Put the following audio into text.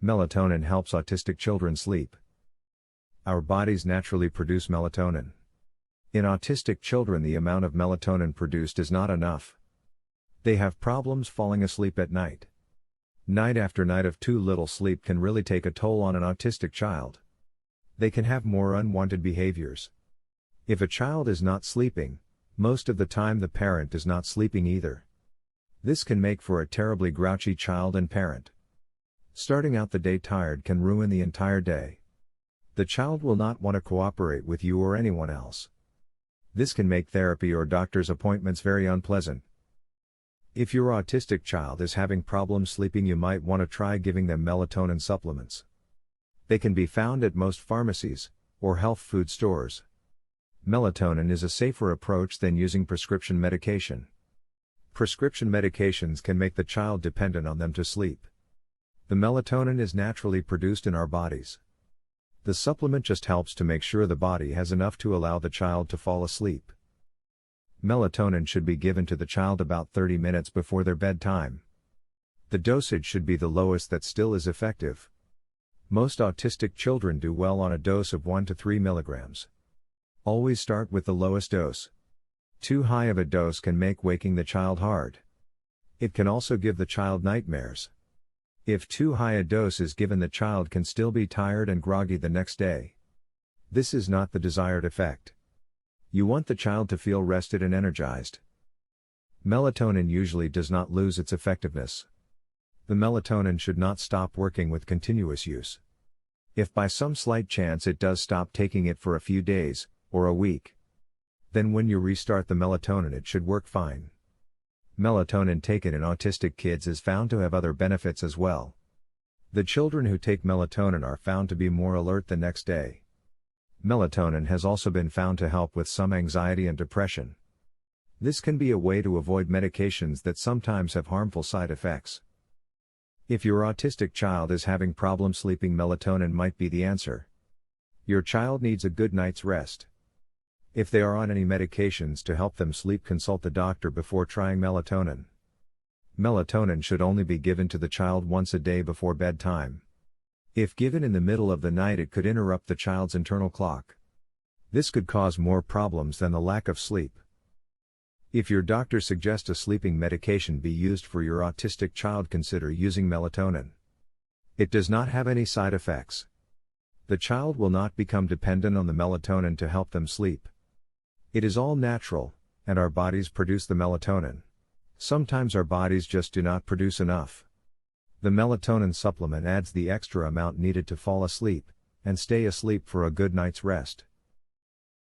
Melatonin helps autistic children sleep. Our bodies naturally produce melatonin. In autistic children, the amount of melatonin produced is not enough. They have problems falling asleep at night. Night after night of too little sleep can really take a toll on an autistic child. They can have more unwanted behaviors. If a child is not sleeping, most of the time the parent is not sleeping either. This can make for a terribly grouchy child and parent. Starting out the day tired can ruin the entire day. The child will not want to cooperate with you or anyone else. This can make therapy or doctor's appointments very unpleasant. If your autistic child is having problems sleeping, you might want to try giving them melatonin supplements. They can be found at most pharmacies or health food stores. Melatonin is a safer approach than using prescription medication. Prescription medications can make the child dependent on them to sleep. The melatonin is naturally produced in our bodies. The supplement just helps to make sure the body has enough to allow the child to fall asleep. Melatonin should be given to the child about 30 minutes before their bedtime. The dosage should be the lowest that still is effective. Most autistic children do well on a dose of 1 to 3 milligrams. Always start with the lowest dose. Too high of a dose can make waking the child hard. It can also give the child nightmares. If too high a dose is given, the child can still be tired and groggy the next day. This is not the desired effect. You want the child to feel rested and energized. Melatonin usually does not lose its effectiveness. The melatonin should not stop working with continuous use. If by some slight chance it does stop taking it for a few days, or a week, then when you restart the melatonin it should work fine. Melatonin taken in autistic kids is found to have other benefits as well. The children who take melatonin are found to be more alert the next day. Melatonin has also been found to help with some anxiety and depression. This can be a way to avoid medications that sometimes have harmful side effects. If your autistic child is having problems sleeping, melatonin might be the answer. Your child needs a good night's rest. If they are on any medications to help them sleep, consult the doctor before trying melatonin. Melatonin should only be given to the child once a day before bedtime. If given in the middle of the night, it could interrupt the child's internal clock. This could cause more problems than the lack of sleep. If your doctor suggests a sleeping medication be used for your autistic child, consider using melatonin. It does not have any side effects. The child will not become dependent on the melatonin to help them sleep. It is all natural, and our bodies produce the melatonin. Sometimes our bodies just do not produce enough. The melatonin supplement adds the extra amount needed to fall asleep, and stay asleep for a good night's rest.